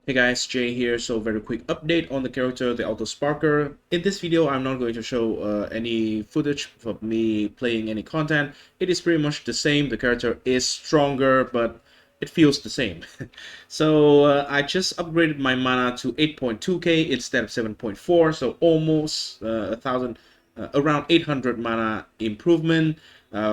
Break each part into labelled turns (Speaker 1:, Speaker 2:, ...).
Speaker 1: Hey guys, Jay here. So very quick update on the character, the Autosparker. In this video, I'm not going to show any footage of me playing any content. It is pretty much the same. The character is stronger, but it feels the same. So I just upgraded my mana to 8.2k instead of 7.4, so almost a thousand, around 800 mana improvement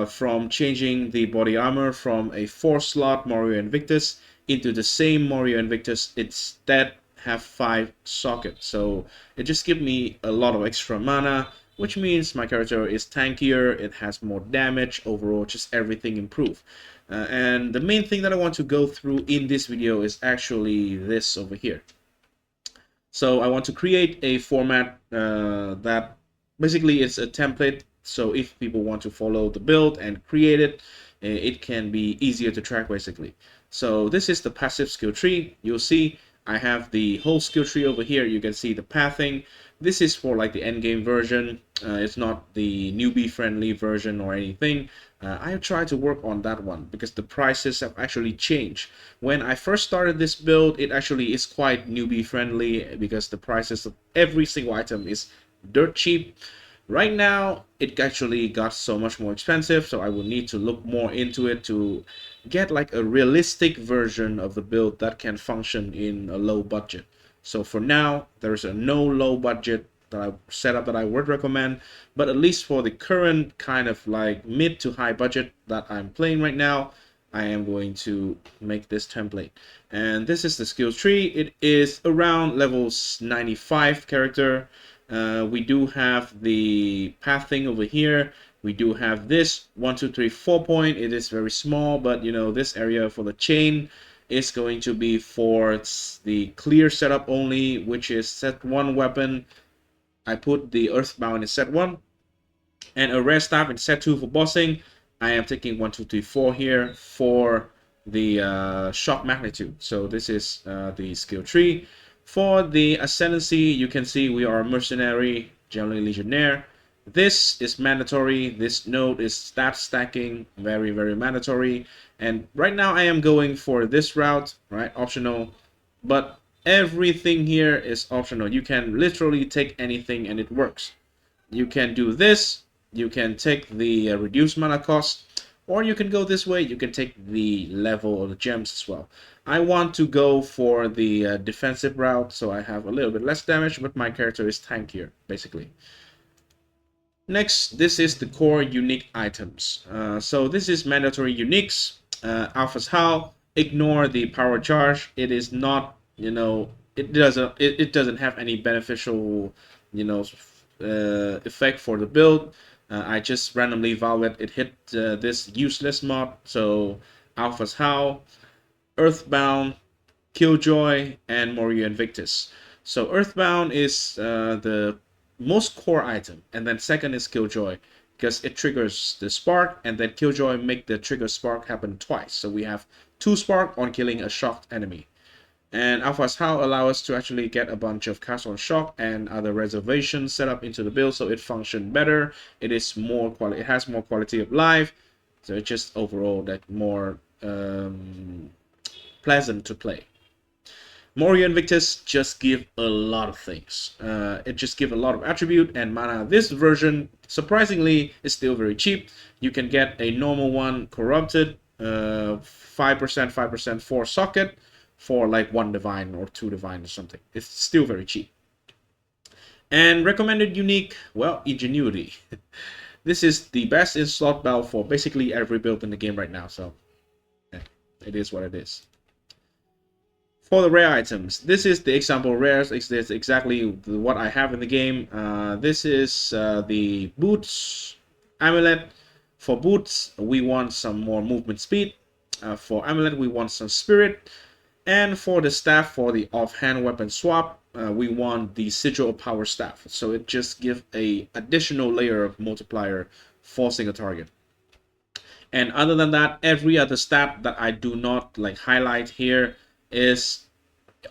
Speaker 1: from changing the body armor from a 4-slot Morio Invictus into the same Morio Invictus, instead have 5 sockets. So it just gives me a lot of extra mana, which means my character is tankier, it has more damage, overall just everything improved. And the main thing that I want to go through in this video is actually this over here. So I want to create a format that basically is a template. So if people want to follow the build and create it, it can be easier to track basically. So this is the passive skill tree. You'll see I have the whole skill tree over here. You can see the pathing. This is for like the end game version. It's not the newbie friendly version or anything. I tried to work on that one because the prices have actually changed. When I first started this build, it actually is quite newbie friendly because the prices of every single item is dirt cheap. Right now, it actually got so much more expensive, so I will need to look more into it to get like a realistic version of the build that can function in a low budget. So for now, there's a no low budget that I set up that I would recommend, but at least for the current kind of like mid to high budget that I'm playing right now, I am going to make this template. And this is the skill tree. It is around levels 95 character. We do have the pathing over here. We do have this 1, 2, 3, 4 point. It is very small, but you know, this area for the chain is going to be for the clear setup only, which is set 1 weapon. I put the Earthbound in set 1 and a rare staff in set 2 for bossing. I am taking 1, 2, 3, 4 here for the shock magnitude. So this is the skill tree. For the ascendancy, you can see we are mercenary, generally legionnaire. This is mandatory. This node is stat stacking, very mandatory. And right now I am going for this route, right? Optional, but everything here is optional. You can literally take anything and it works. You can do this. You can take the reduced mana cost, or you can go this way. You can take the level of the gems as well. I want to go for the defensive route, so I have a little bit less damage, but my character is tankier, basically. Next, this is the core unique items. So this is mandatory uniques. Alpha's Howl. Ignore the power charge. It is not, you know, it doesn't have any beneficial, you know, effect for the build. I just randomly vowed it hit this useless mod. So Alpha's Howl, Earthbound, Killjoy, and Morio Invictus. So Earthbound is the most core item, and then second is Killjoy because it triggers the spark, and then Killjoy make the trigger spark happen twice. So we have 2 spark on killing a shocked enemy. And Alpha's How allow us to actually get a bunch of cast on shock and other reservations set up into the build, so it functions better. It is more quality. It has more quality of life, so it's just overall that more pleasant to play. Morio Invictus just give a lot of things. It just give a lot of attribute and mana. This version, surprisingly, is still very cheap. You can get a normal one corrupted, 5%, 5%, 4 socket for like 1 divine or 2 divine or something. It's still very cheap. And recommended unique, well, Ingenuity. This is the best in slot belt for basically every build in the game right now. So it is what it is. For the rare items, this is the example rares. It's exactly what I have in the game. This is the boots amulet. For boots, we want some more movement speed. For amulet, we want some spirit. And for the staff, for the offhand weapon swap, we want the sigil of power staff. So it just gives a additional layer of multiplier forcing a target. And other than that, every other stat that I do not like highlight here is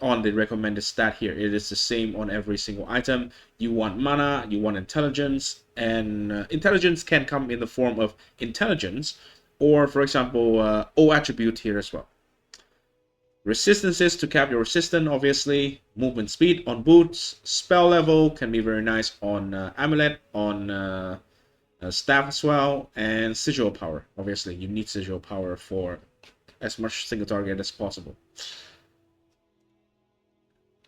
Speaker 1: on the recommended stat here. It is the same on every single item. You want mana, you want intelligence, and intelligence can come in the form of intelligence, or for example, O attribute here as well. Resistances to cap your resistance, obviously. Movement speed on boots. Spell level can be very nice on amulet, on staff as well. And sigil power. Obviously, you need sigil power for as much single target as possible.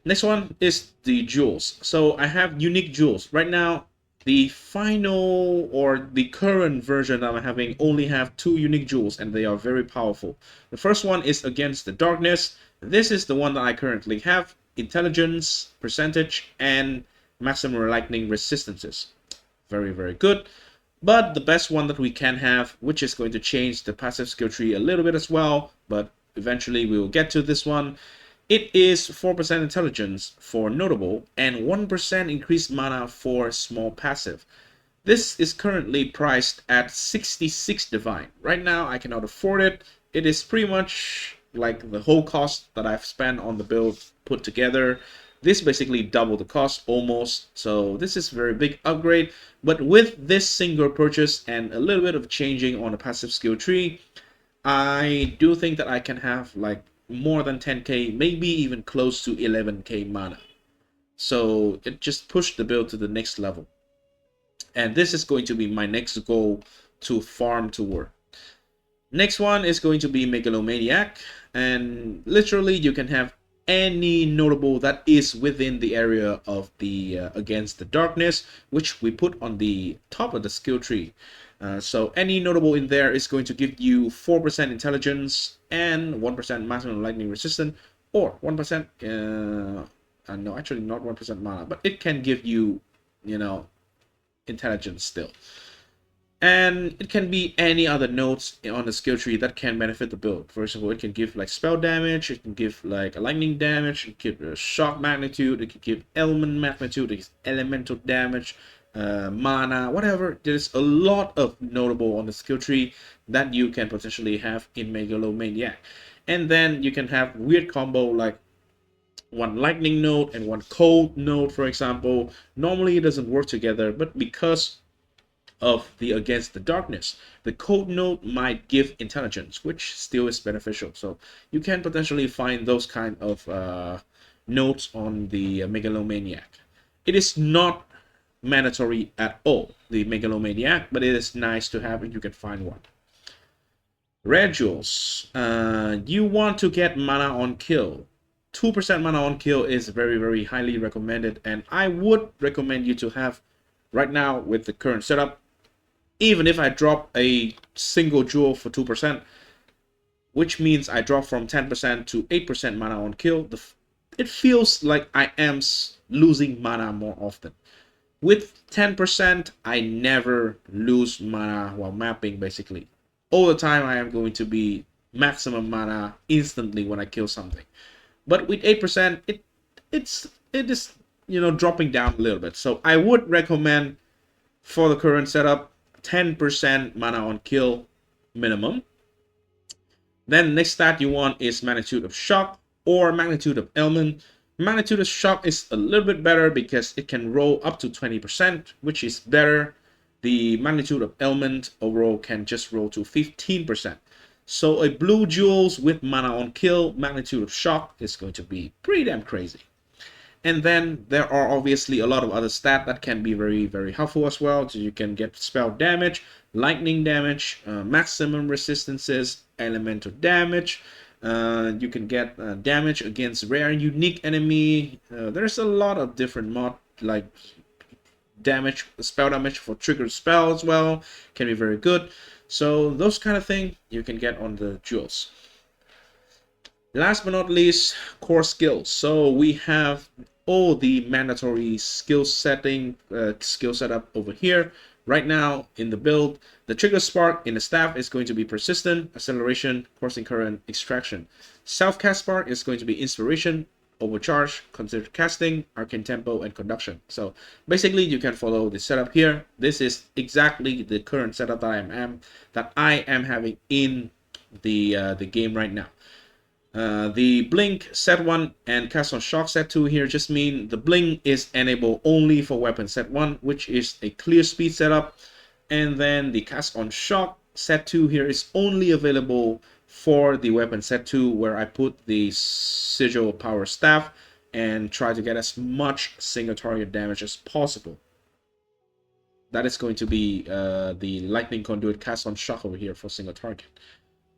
Speaker 1: Next one is the jewels. So I have unique jewels. Right now, the final or the current version that I'm having only have 2 unique jewels, and they are very powerful. The first one is Against the Darkness. This is the one that I currently have. Intelligence, percentage, and maximum lightning resistances. Very, very good. But the best one that we can have, which is going to change the passive skill tree a little bit as well, but eventually we will get to this one. It is 4% intelligence for notable and 1% increased mana for small passive. This is currently priced at 66 divine. Right now I cannot afford it. It is pretty much like the whole cost that I've spent on the build put together. This basically double the cost almost. So this is a very big upgrade. But with this single purchase and a little bit of changing on the passive skill tree, I do think that I can have like more than 10k, maybe even close to 11k mana. So it just pushed the build to the next level. And this is going to be my next goal to farm toward. Next one is going to be Megalomaniac. And literally you can have any notable that is within the area of the Against the Darkness, which we put on the top of the skill tree. So any notable in there is going to give you 4% intelligence and 1% maximum lightning resistance, or 1%, no, actually not 1% mana, but it can give you, you know, intelligence still. And it can be any other nodes on the skill tree that can benefit the build. For example, it can give like spell damage, it can give like a lightning damage, it can give a shock magnitude, it can give element magnitude, it can give elemental damage, mana, whatever. There's a lot of notable on the skill tree that you can potentially have in Megalomaniac. And then you can have weird combo like one lightning node and one cold node, for example. Normally it doesn't work together, but because of the Against the Darkness, the cold node might give intelligence, which still is beneficial. So you can potentially find those kind of nodes on the Megalomaniac. It is not mandatory at all, the Megalomaniac, but it is nice to have if you can find one. Red jewels. You want to get mana on kill. 2% mana on kill is very, very highly recommended, and I would recommend you to have right now with the current setup. Even if I drop a single jewel for 2%, which means I drop from 10% to 8% mana on kill, it feels like I am losing mana more often. With 10%, I never lose mana while mapping, basically. All the time I am going to be maximum mana instantly when I kill something. But with 8%, it is, you know, dropping down a little bit. So I would recommend for the current setup 10% mana on kill minimum. Then next stat you want is Magnitude of Shock or Magnitude of Element. Magnitude of Shock is a little bit better because it can roll up to 20%, which is better. The Magnitude of Element overall can just roll to 15%. So a blue jewels with mana on kill, Magnitude of Shock is going to be pretty damn crazy. And then there are obviously a lot of other stats that can be very, very helpful as well. So you can get spell damage, lightning damage, maximum resistances, elemental damage. You can get damage against rare and unique enemy. There's a lot of different mod like damage, spell damage for triggered spell as well. Can be very good. So those kind of thing you can get on the jewels. Last but not least, core skills. So we have all the mandatory skill setup over here. Right now in the build, the trigger spark in the staff is going to be persistent, acceleration, coursing current, extraction. Self-cast spark is going to be inspiration, overcharge, considered casting, arcane tempo, and conduction. So basically you can follow the setup here. This is exactly the current setup that I am having in the game right now. The blink set 1 and cast on shock set 2 here just mean the blink is enabled only for weapon set 1, which is a clear speed setup, and then the cast on shock set 2 here is only available for the weapon set 2, where I put the sigil power staff and try to get as much single target damage as possible. That is going to be the lightning conduit cast on shock over here for single target.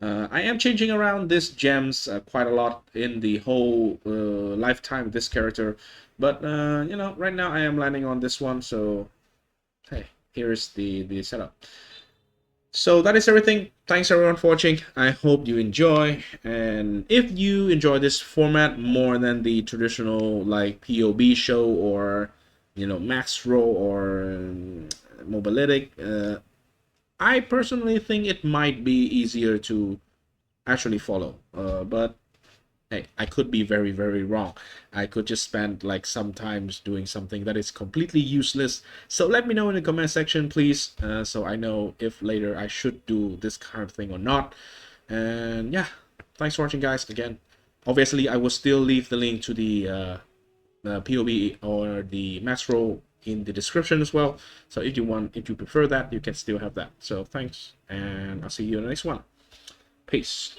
Speaker 1: I am changing around these gems quite a lot in the whole lifetime of this character, but you know, right now I am landing on this one, so hey, here's the setup. So that is everything. Thanks everyone for watching. I hope you enjoy, and if you enjoy this format more than the traditional like POB show or, you know, Maxroll or Mobilytic, I personally think it might be easier to actually follow, but hey, I could be very, very wrong. I could just spend like sometimes doing something that is completely useless. So let me know in the comment section, please, so I know if later I should do this kind of thing or not. And yeah, thanks for watching, guys. Again, obviously I will still leave the link to the POB or the Maxroll in the description as well. So if you prefer that, you can still have that. So thanks, and I'll see you in the next one. Peace.